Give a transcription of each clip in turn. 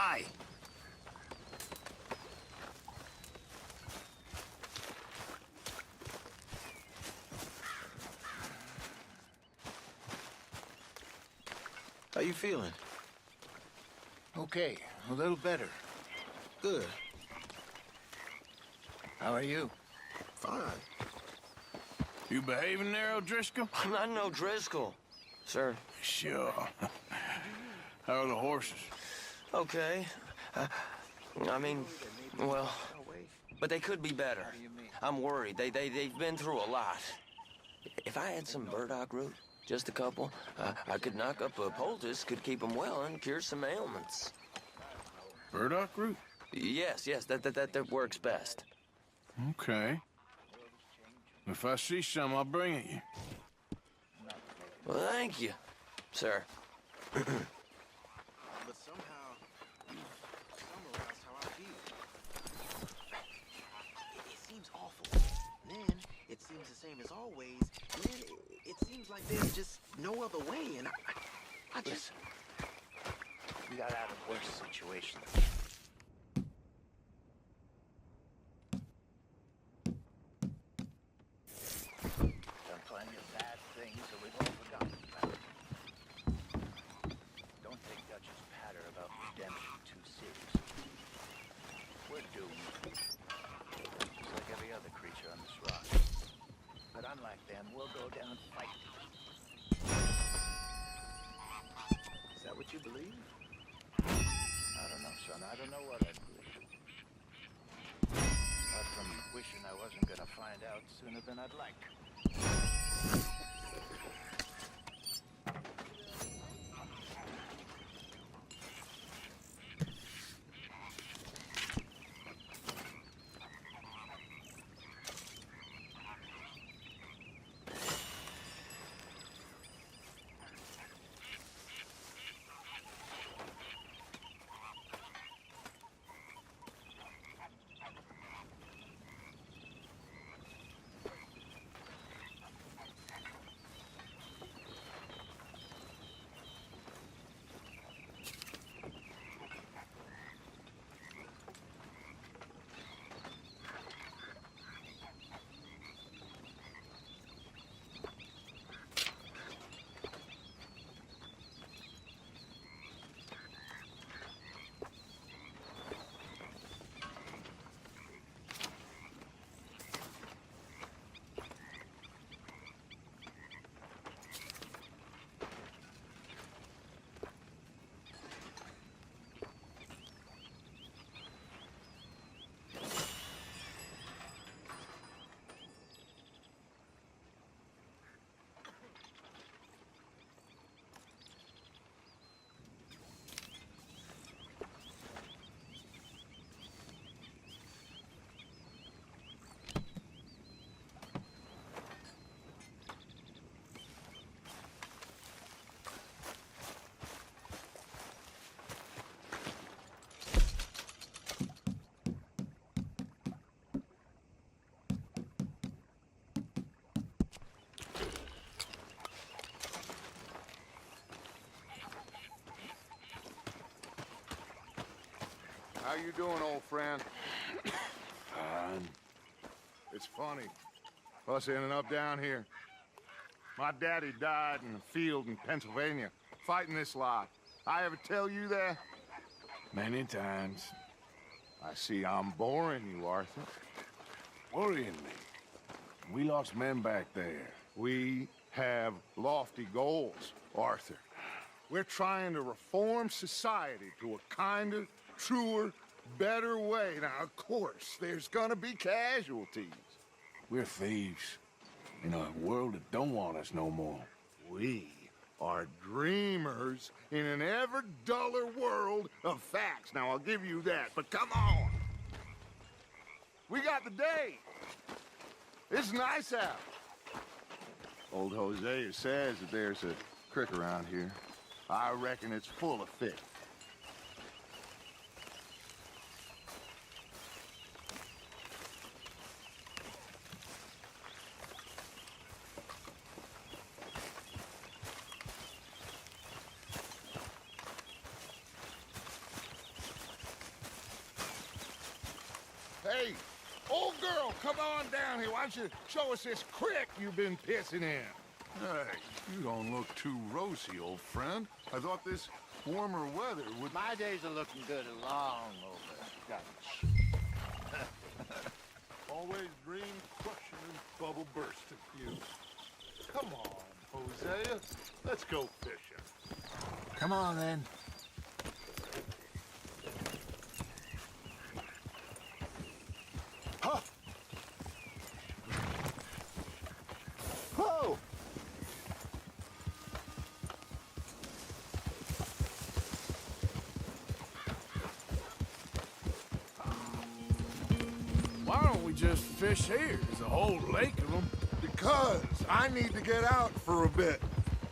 Aye. How you feeling? Okay, a little better. Good. How are you? Fine. You behaving there, O'Driscoll? I'm not no Driscoll, sir. Sure. How are the horses? Okay. I mean, well, but they could be better. I'm worried. They've been through a lot. If I had some burdock root, just a couple, I could knock up a poultice, could keep them well, and cure some ailments. Burdock root? Yes, that works best. Okay. If I see some, I'll bring it you. Well, thank you, sir. But somehow, you've summarized how I feel. It seems awful. Then, it seems the same as always. And then, it seems like there's just no other way, and I just... We got out of worse situations. Done plenty of bad things that we've all forgotten about. Don't take Dutch's patter about redemption too seriously. We're doomed. Just like every other creature on this rock. But unlike them, we'll go down fighting. Is that what you believe? I don't know, son. I don't know what I believe. Apart from wishing I wasn't gonna find out sooner than I'd like. How you doing, old friend? Fine. It's funny. Us ending up down here. My daddy died in a field in Pennsylvania, fighting this lot. I ever tell you that? Many times. I see I'm boring you, Arthur. Worrying me. We lost men back there. We have lofty goals, Arthur. We're trying to reform society to a kinder, truer, better way. Now, of course, there's gonna be casualties. We're thieves. In a world that don't want us no more. We are dreamers in an ever duller world of facts. Now, I'll give you that, but come on. We got the day. It's nice out. Old Hosea says that there's a creek around here. I reckon it's full of fish. Oh, come on down here. Why don't you show us this creek you've been pissing in? Hey, you don't look too rosy, old friend. I thought this warmer weather would... My days are looking good and long over, Dutch. Always dream crushing and bubble bursting, you. Come on, Hosea. Let's go fishing. Come on, then. Huh. Whoa! Why don't we just fish here? There's a whole lake of them. Because I need to get out for a bit.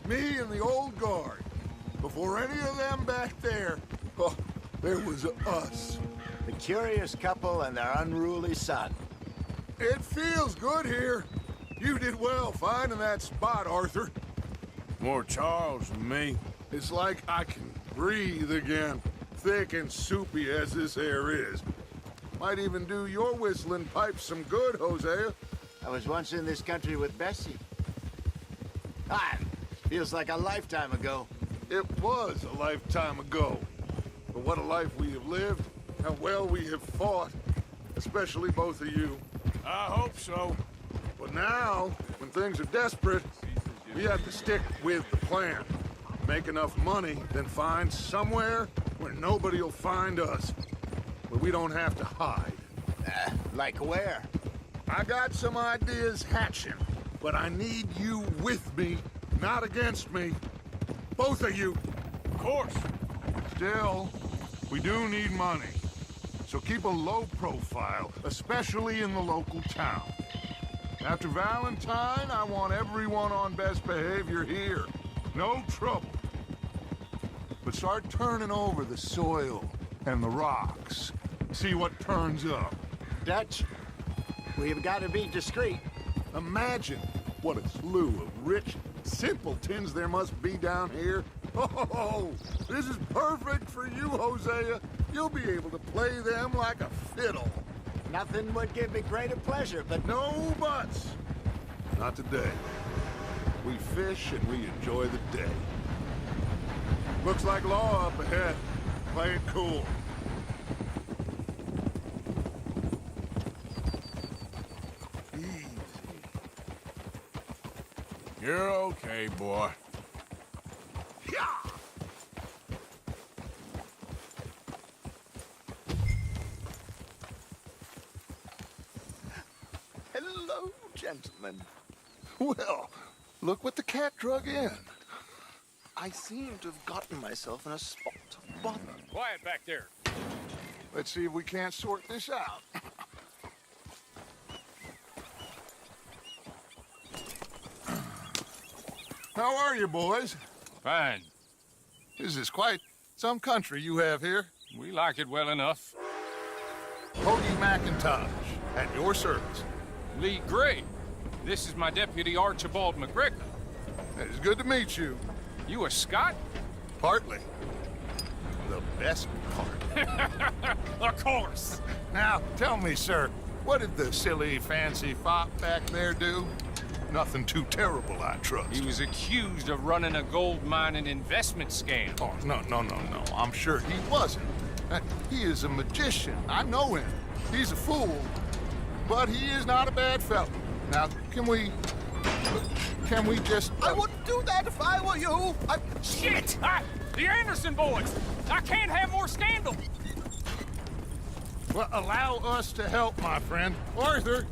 Me and the old guard. Before any of them back there, oh, there was us. The curious couple and their unruly son. It feels good here. You did well finding that spot, Arthur. More Charles than me. It's like I can breathe again, thick and soupy as this air is. Might even do your whistling pipes some good, Hosea. I was once in this country with Bessie. Ah, feels like a lifetime ago. It was a lifetime ago. But what a life we have lived, how well we have fought, especially both of you. I hope so. But now, when things are desperate, we have to stick with the plan. Make enough money, then find somewhere where nobody will find us. Where we don't have to hide. Like where? I got some ideas hatching, but I need you with me, not against me. Both of you. Of course. Still, we do need money. So keep a low profile, especially in the local town. After Valentine, I want everyone on best behavior here. No trouble. But start turning over the soil and the rocks. See what turns up. Dutch, we've got to be discreet. Imagine what a slew of rich simpletons there must be down here. Oh, this is perfect for you, Hosea. You'll be able to play them like a fiddle. Nothing would give me greater pleasure, but No buts. Not today. We fish and we enjoy the day. Looks like law up ahead. Play it cool. Easy. You're okay, boy. Yeah! hello, gentlemen. Well, look what the cat drug in. I seem to have gotten myself in a spot of bother. Quiet back there. Let's see if we can't sort this out. How are you, boys? Fine. This is quite some country you have here. We like it well enough. Hoagie McIntosh, at your service. Lee Gray. This is my deputy Archibald McGregor. It is good to meet you. You a Scot? Partly. The best part. Of course. Now, tell me, sir, what did the silly, fancy fop back there do? Nothing too terrible, I trust. He was accused of running a gold mining investment scam. Oh, no. I'm sure he wasn't. He is a magician. I know him. He's a fool. But he is not a bad fellow. Now, can we just... I wouldn't do that if I were you. Shit! The Anderson boys! I can't have more scandal! Well, allow us to help, my friend. Arthur,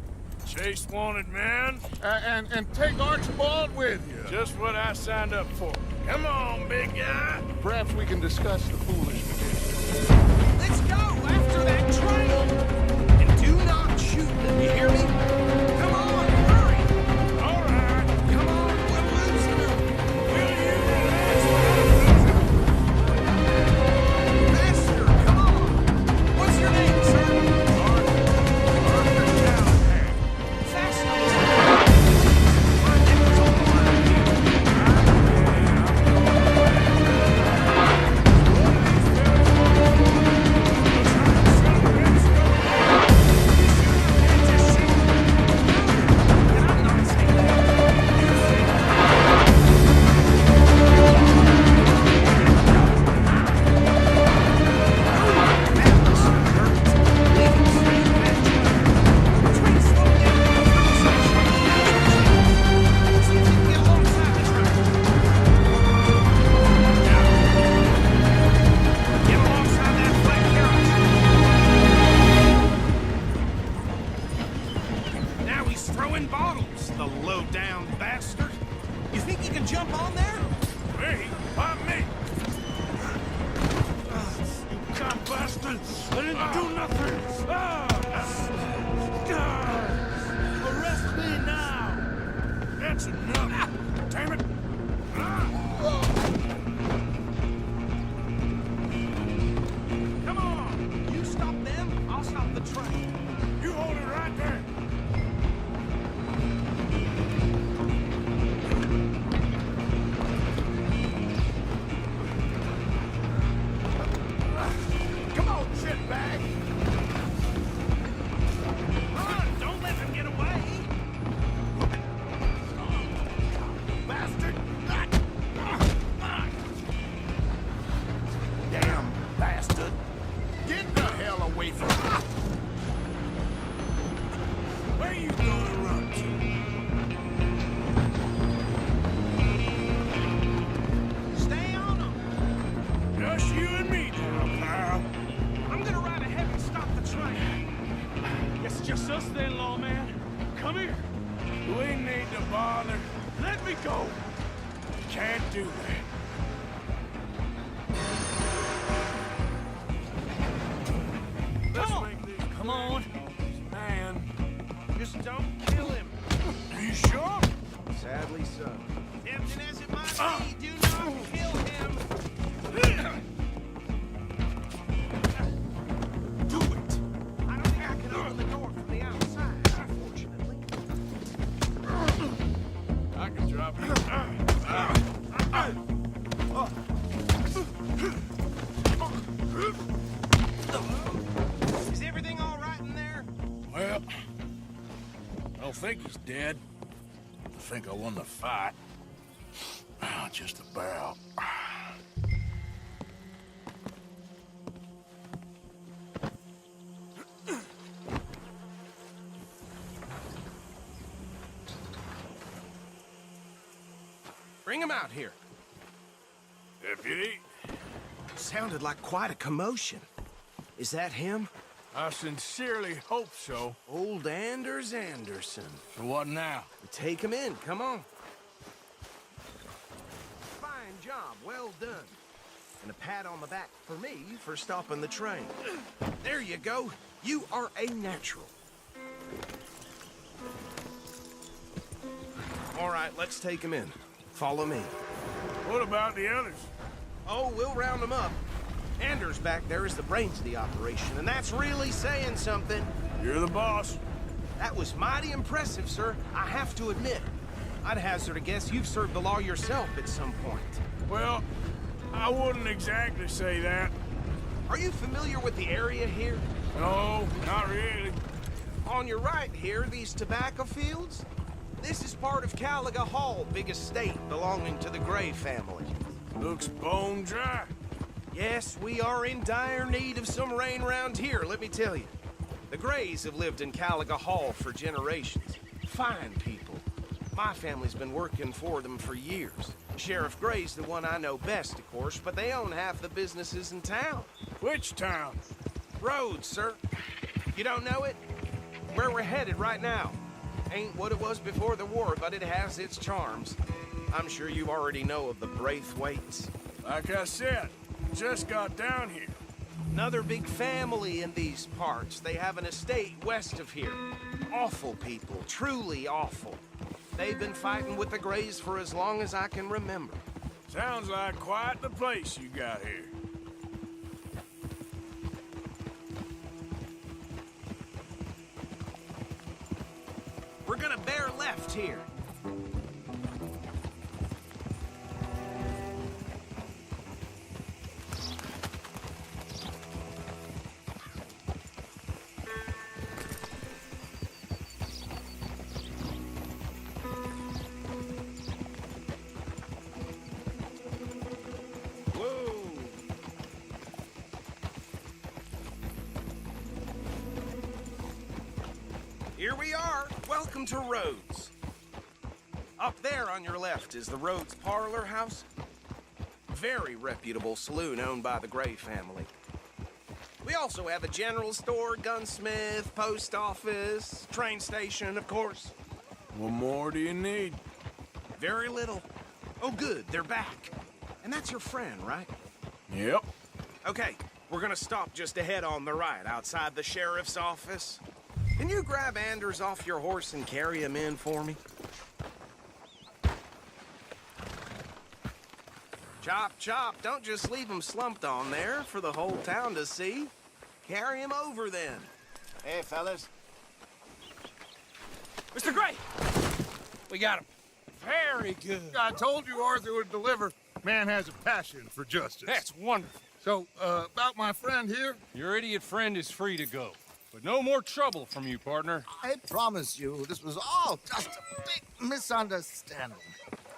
Chase wanted man. and take Archibald with you. Just what I signed up for. Come on, big guy. Perhaps we can discuss the foolish magician. Let's go after that train! And do not shoot them, you hear me? Come on, hurry! All right. Come on, we're losing them! Will you Faster, come on! What's your name, sir? Arthur Callahan. Faster! My neighbor's on the line here. These fellas I didn't do nothing! Arrest me now! That's enough! Damn it! Come on! You stop them, I'll stop the train. You hold it right there! Come on, shitbag! Run! Don't let them get away! Bastard! Damn bastard! Get the hell away from me! Where you gonna run to? Stay on them! Just you and me now, pal. I'm gonna ride ahead and stop the train. Guess it's just us then, lawman. Come here. We need to bother. Let me go. Can't do that. Let's Come on. make this Come on. man. Just don't kill him. Are you sure? Sadly so. Tempting as it might Ah. be, do not kill him. Do it. I don't think I can open the door from the outside, unfortunately. I can drop you. Is everything all right in there? Well, I don't think he's dead. I think I won the fight. Just about. Bring him out here. Deputy, Sounded like quite a commotion. Is that him? I sincerely hope so. Old Anders Anderson. So what now? Take him in, come on. Fine job, well done. And a pat on the back for me for stopping the train. There you go. You are a natural. All right, let's take him in. Follow me. What about the others? Oh, we'll round them up. Anders back there is the brains of the operation, and that's really saying something. You're the boss. That was mighty impressive, sir. I have to admit. I'd hazard a guess you've served the law yourself at some point. Well, I wouldn't exactly say that. Are you familiar with the area here? No, not really. On your right here, these tobacco fields? This is part of Caliga Hall, big estate belonging to the Gray family. Looks bone dry. Yes, we are in dire need of some rain around here, let me tell you. The Grays have lived in Caliga Hall for generations. Fine people. My family's been working for them for years. Sheriff Gray's the one I know best, of course, but they own half the businesses in town. Which town? Rhodes, sir. You don't know it? Where we're headed right now. Ain't what it was before the war, but it has its charms. I'm sure you already know of the Braithwaites. Like I said, just got down here. Another big family in these parts. They have an estate west of here. Awful people, truly awful. They've been fighting with the Grays for as long as I can remember. Sounds like quite the place you got here. We're gonna bear left here. Here we are. Welcome to Rhodes. Up there on your left is the Rhodes Parlor House. Very reputable saloon owned by the Gray family. We also have a general store, gunsmith, post office, train station, of course. What more do you need? Very little. Oh, good, they're back. And that's your friend, right? Yep. Okay, We're gonna stop just ahead on the right, outside the sheriff's office. Can you grab Anders off your horse and carry him in for me? Chop, chop, don't just leave him slumped on there for the whole town to see. Carry him over, then. Hey, fellas. Mr. Gray! We got him. Very good. I told you Arthur would deliver. Man has a passion for justice. That's wonderful. So, about my friend here? Your idiot friend is free to go. But no more trouble from you, partner. I promise you, this was all just a big misunderstanding.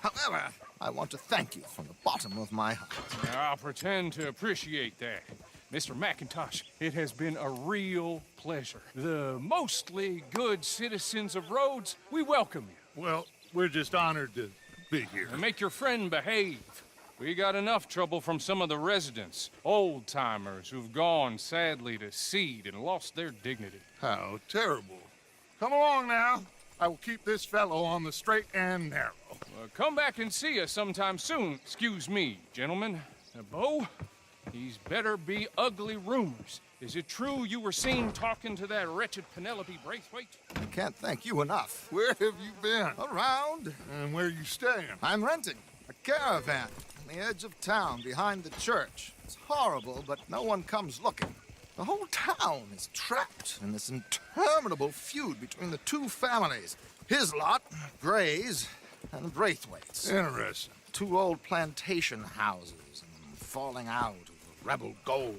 However, I want to thank you from the bottom of my heart. I'll pretend to appreciate that. Mr. McIntosh, it has been a real pleasure. The mostly good citizens of Rhodes, we welcome you. Well, we're just honored to be here. And make your friend behave. We got enough trouble from some of the residents, old-timers who've gone, sadly, to seed and lost their dignity. How terrible. Come along now. I will keep this fellow on the straight and narrow. Come back and see us sometime soon. Excuse me, gentlemen. Bo, these better be ugly rumors. Is it true you were seen talking to that wretched Penelope Braithwaite? I can't thank you enough. Where have you been? Around, And where you staying? I'm renting a caravan on the edge of town behind the church. It's horrible, but no one comes looking. The whole town is trapped in this interminable feud between the two families. His lot, Gray's, and Braithwaite's. Interesting. Two old plantation houses and falling out over rebel gold,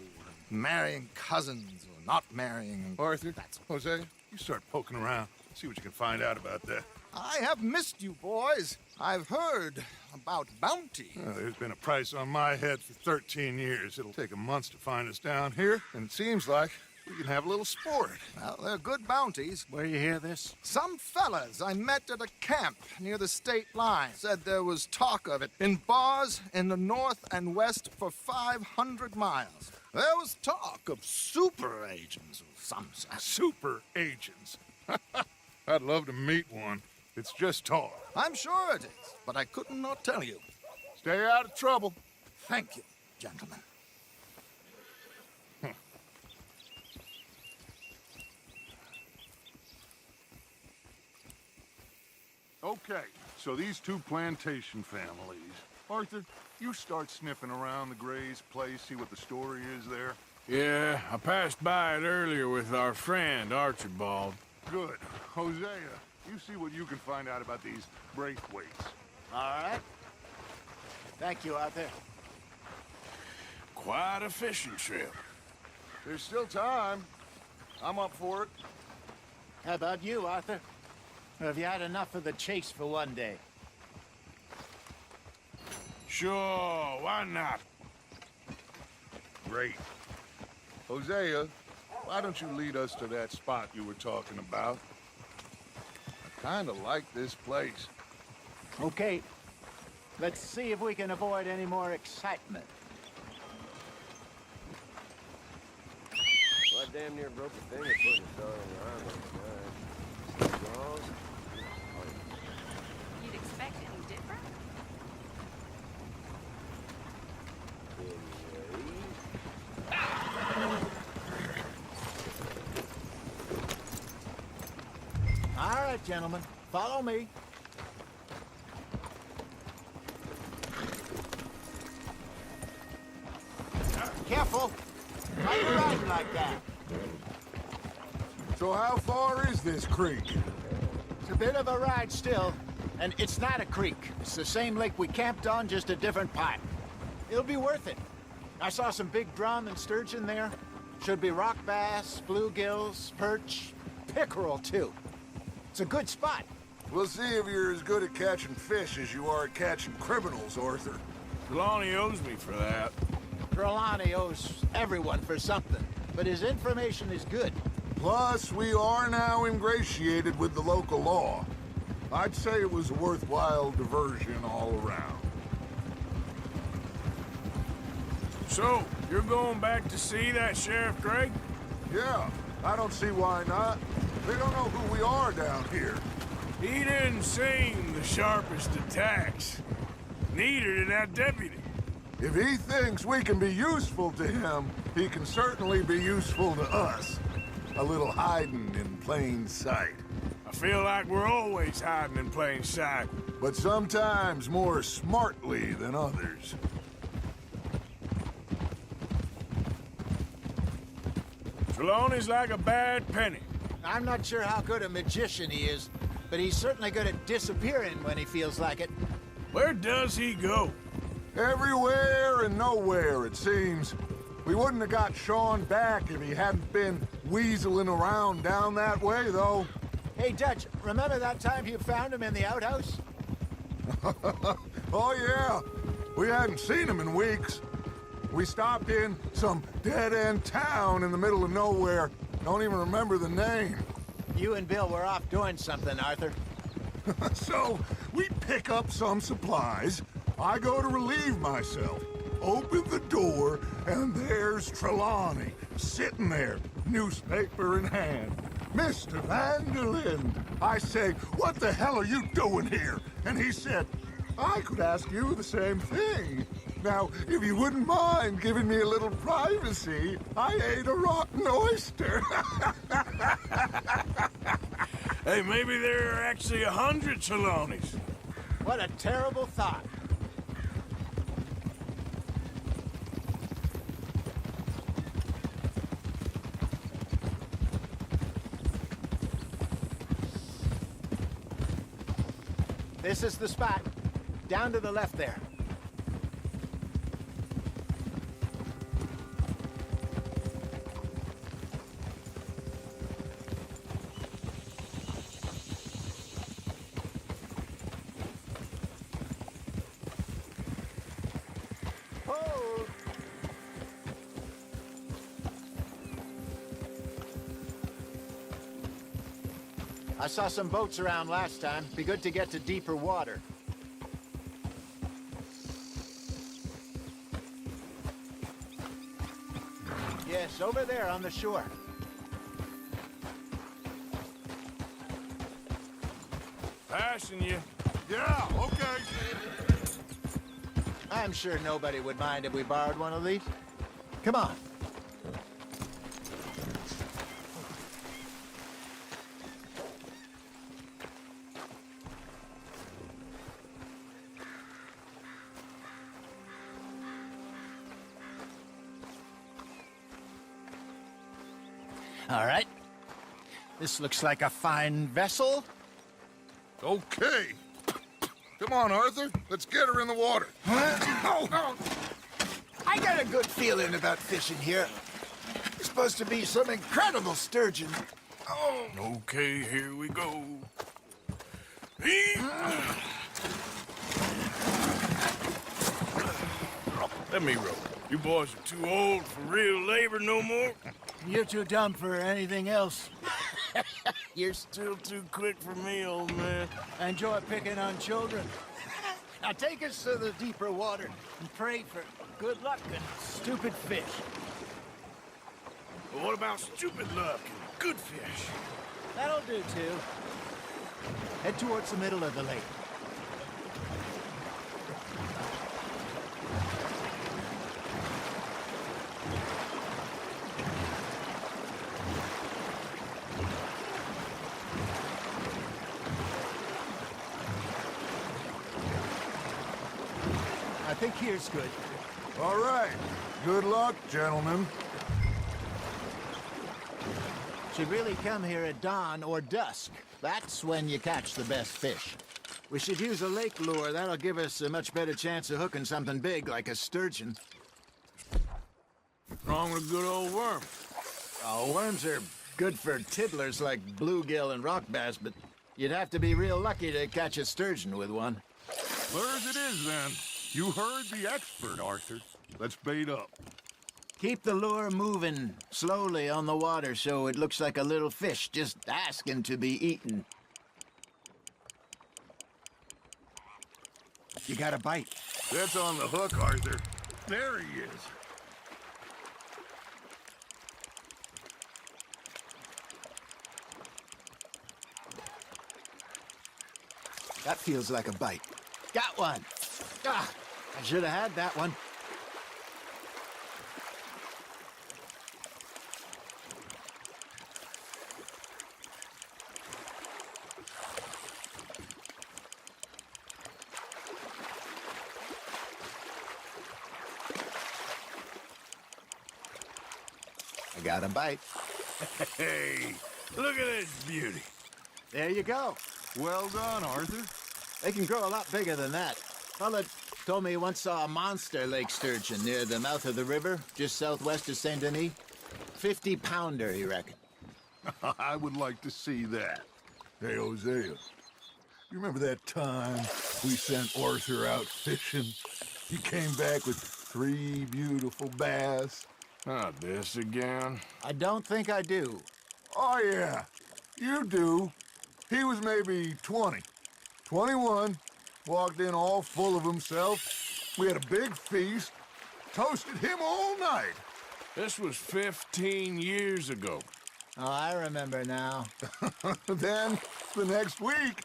and marrying cousins or not marrying. Arthur, Hosea, you start poking around. See what you can find out about that. I have missed you, boys. I've heard about bounty. Well, there's been a price on my head for 13 years. It'll take a month to find us down here, and it seems like we can have a little sport. Well, they're good bounties. Where you hear this? Some fellas I met at a camp near the state line said there was talk of it in bars in the north and west for 500 miles. There was talk of super agents of some sort. Super agents. I'd love to meet one. It's just talk. I'm sure it is, but I couldn't not tell you. Stay out of trouble. Thank you, gentlemen. Okay, so these two plantation families. Arthur, you start sniffing around the Gray's place, see what the story is there. Yeah, I passed by it earlier with our friend, Archibald. Good. Hosea, you see what you can find out about these Braithwaites. All right. Thank you, Arthur. Quite a fishing trip. There's still time. I'm up for it. How about you, Arthur? Or have you had enough of the chase for one day? Sure, why not? Great. Hosea, why don't you lead us to that spot you were talking about? I kind of like this place. Okay. Let's see if we can avoid any more excitement. Well, I damn near broke a finger putting a star on your arm like that. Jaws? You'd expect any different? All right, gentlemen. Follow me. Careful. Why you riding like that? So how far is this creek? It's a bit of a ride still, and it's not a creek. It's the same lake we camped on, just a different pipe. It'll be worth it. I saw some big drum and sturgeon there. Should be rock bass, bluegills, perch, pickerel too. It's a good spot. We'll see if you're as good at catching fish as you are at catching criminals, Arthur. Trelawney owes me for that. Trelawney owes everyone for something, but his information is good. Plus, we are now ingratiated with the local law. I'd say it was a worthwhile diversion all around. So, you're going back to see that Sheriff Gray? Yeah, I don't see why not. They don't know who we are down here. He didn't seem the sharpest attacks. Neither did that deputy. If he thinks we can be useful to him, he can certainly be useful to us. A little hiding in plain sight. I feel like we're always hiding in plain sight. But sometimes more smartly than others. Trelawney's like a bad penny. I'm not sure how good a magician he is, but he's certainly good at disappearing when he feels like it. Where does he go? Everywhere and nowhere, it seems. We wouldn't have got Sean back if he hadn't been weaseling around down that way, though. Hey, Dutch, remember that time you found him in the outhouse? Oh, yeah. We hadn't seen him in weeks. We stopped in some dead-end town in the middle of nowhere. Don't even remember the name. You and Bill were off doing something, Arthur. So, we pick up some supplies. I go to relieve myself. Open the door, and there's Trelawney, sitting there, newspaper in hand. Mr. Van der Linde. I say, what the hell are you doing here? And he said, I could ask you the same thing. Now, if you wouldn't mind giving me a little privacy, I ate a rotten oyster. Hey, maybe there are actually 100 Trelawneys. What a terrible thought. This is the spot. Down to the left there. Hold. I saw some boats around last time. Be good to get to deeper water. Yes, over there on the shore. Passing you. Yeah, okay. I'm sure nobody would mind if we borrowed one of these. Come on. All right. This looks like a fine vessel. Okay. Come on, Arthur. Let's get her in the water. I got a good feeling about fishing here. It's supposed to be some incredible sturgeon. Okay, here we go. Let me row. You boys are too old for real labor no more. You're too dumb for anything else. You're still too quick for me, old man. I enjoy picking on children. Now take us to the deeper water and pray for good luck and stupid fish. But what about stupid luck and good fish? That'll do, too. Head towards the middle of the lake. I think here's good. All right. Good luck, gentlemen. Should really come here at dawn or dusk. That's when you catch the best fish. We should use a lake lure. That'll give us a much better chance of hooking something big like a sturgeon. Wrong with a good old worm. Oh, worms are good for tiddlers like bluegill and rock bass, but you'd have to be real lucky to catch a sturgeon with one. Clear as it is, then. You heard the expert, Arthur. Let's bait up. Keep the lure moving slowly on the water so it looks like a little fish just asking to be eaten. You got a bite. That's on the hook, Arthur. There he is. That feels like a bite. Got one. Ah, I should have had that one. I got a bite. Hey, look at this beauty. There you go. Well done, Arthur. They can grow a lot bigger than that. Fella told me he once saw a monster lake sturgeon near the mouth of the river, just southwest of Saint Denis. 50-pounder, he reckoned. I would like to see that. Hey, Hosea, you remember that time we sent Arthur out fishing? He came back with 3 beautiful bass. Not this again. I don't think I do. Oh, yeah, you do. He was maybe 20, 21, walked in all full of himself. We had a big feast, toasted him all night. This was 15 years ago. Oh, I remember now. Then, the next week,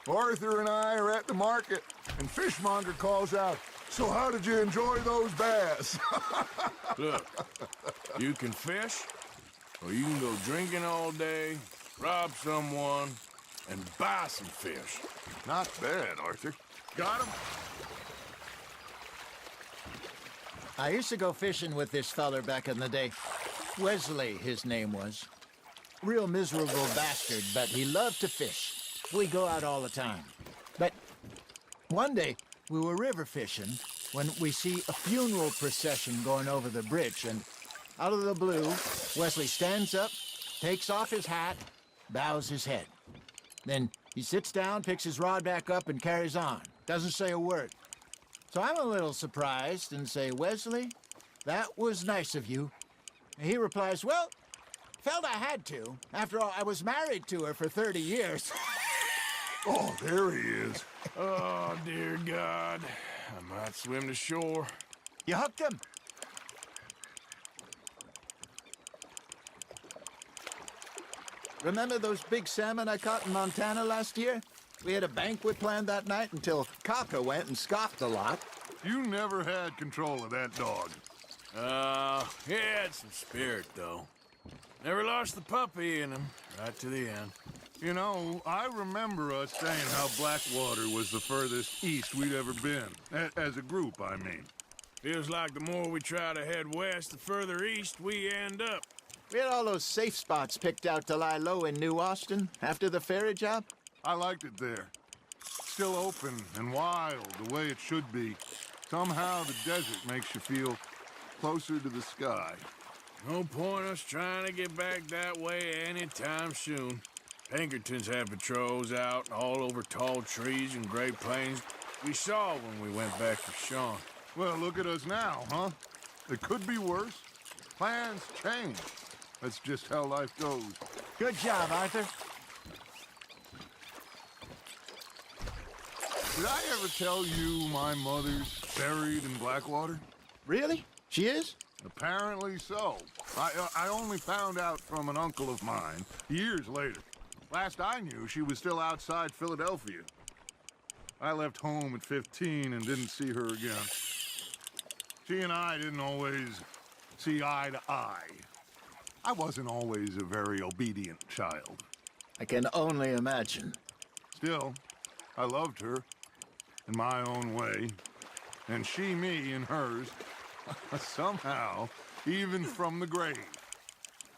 Arthur and I are at the market, and Fishmonger calls out, "So how did you enjoy those bass?" Look, you can fish, or you can go drinking all day, rob someone, and buy some fish. Not bad, Arthur. Got him? I used to go fishing with this feller back in the day. Wesley, his name was. Real miserable bastard, but he loved to fish. We go out all the time. But one day, we were river fishing when we see a funeral procession going over the bridge, and out of the blue, Wesley stands up, takes off his hat, bows his head. Then he sits down, picks his rod back up, and carries on. Doesn't say a word. So I'm a little surprised and say, "Wesley, that was nice of you." And he replies, "Well, felt I had to. After all, I was married to her for 30 years. Oh, there he is. Oh, dear God. I might swim to shore. You hooked him? Remember those big salmon I caught in Montana last year? We had a banquet planned that night until Kaka went and scoffed a lot. You never had control of that dog. He had some spirit, though. Never lost the puppy in him, right to the end. You know, I remember us saying how Blackwater was the furthest east we'd ever been. As a group, I mean. Feels like the more we try to head west, the further east we end up. We had all those safe spots picked out to lie low in New Austin after the ferry job. I liked it there. Still open and wild, the way it should be. Somehow the desert makes you feel closer to the sky. No point us trying to get back that way anytime soon. Pinkertons had patrols out all over tall trees and Great Plains. We saw when we went back to Sean. Well, look at us now, huh? It could be worse. Plans change. That's just how life goes. Good job, Arthur. Did I ever tell you my mother's buried in Blackwater? Really? She is? Apparently so. I only found out from an uncle of mine years later. Last I knew, she was still outside Philadelphia. I left home at 15 and didn't see her again. She and I didn't always see eye to eye. I wasn't always a very obedient child. I can only imagine. Still, I loved her in my own way, and she me in hers. Somehow, even from the grave,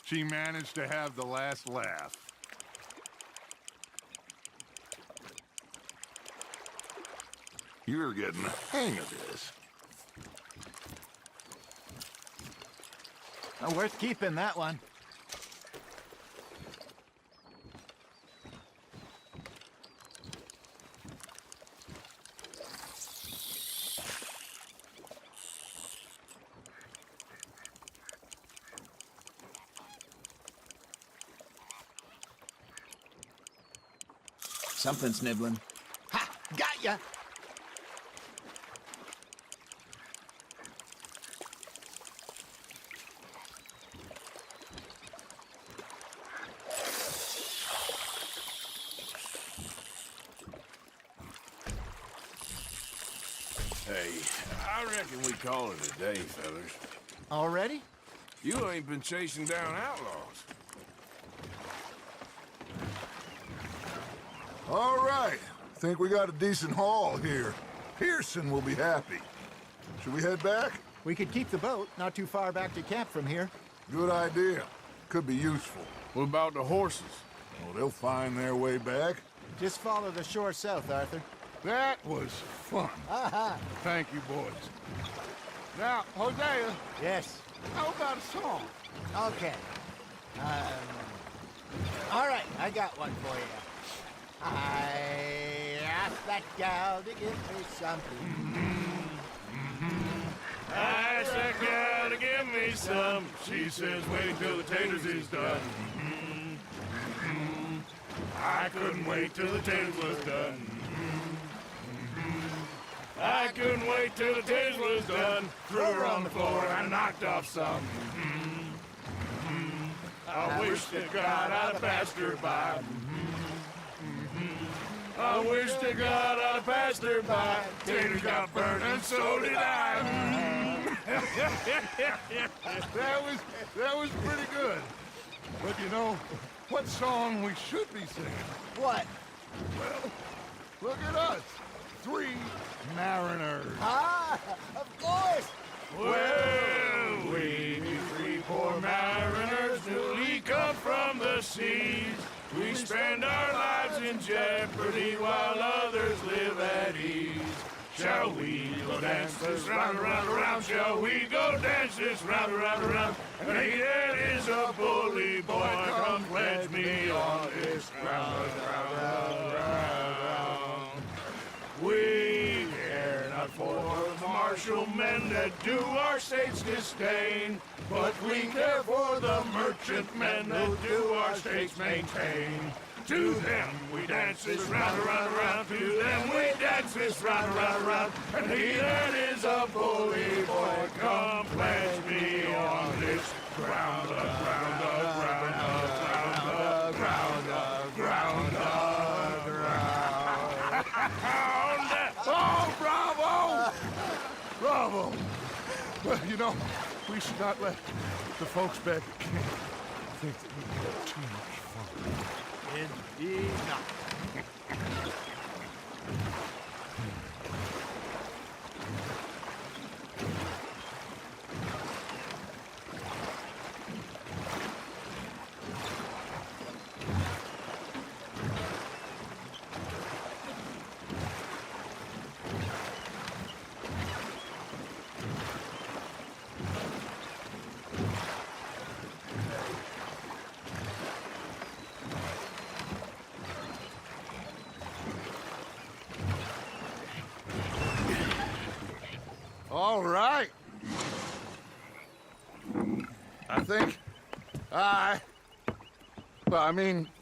she managed to have the last laugh. You're getting the hang of this. Well, worth keeping, that one. Something's nibbling. Ha! Got ya! Hey, I reckon we call it a day, fellas. Already? You ain't been chasing down outlaws. All right. Think we got a decent haul here. Pearson will be happy. Should we head back? We could keep the boat not too far back to camp from here. Good idea. Could be useful. What about the horses? Oh, they'll find their way back. Just follow the shore south, Arthur. That was fun. Aha! Thank you, boys. Now, Hosea, Yes. how about a song? Okay. All right, I got one for you. I asked that gal to give me something. I asked that gal to give me some. She says, wait till the taters is done. I couldn't wait till the taters was done. I couldn't wait till the taters was done. Threw her on the floor and I knocked off some. I wish to God I'd have passed her by. I wish to God I'd have passed her by. Taters got burned and so did I. That was pretty good. But you know, what song we should be singing? What? Well, look at us. 3 mariners. Ah, of course. Well, we be 3 poor mariners newly come from the seas. We spend our lives in jeopardy while others live at ease. Shall we go dance this round, around, around? Shall we go dance this round, around, around? And he that is a bully boy, come pledge me on this ground, round, round. We care not for the martial men that do our state's disdain, but we care for the merchant men that do our state's maintain. To them we dance this round, around, around. To them we dance this round, around, around. And he that is a bully boy, come pledge me on this ground, the ground, the ground, the ground, the ground, the ground, the ground. Oh, bravo! Bravo! Well, you know, we should not let the folks back at camp think that we had too much fun. Indeed not. All right. I think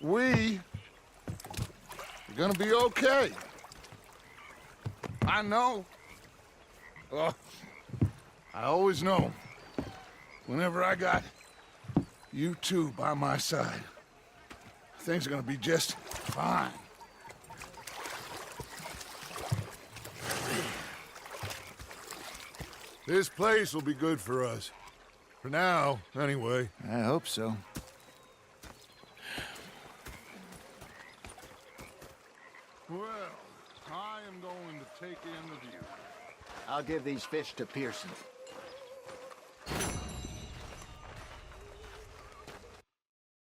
we are gonna be okay. I know. I always know. Whenever I got you two by my side, things are gonna be just fine. This place will be good for us. For now, anyway. I hope so. Well, I am going to take in the view. I'll give these fish to Pearson.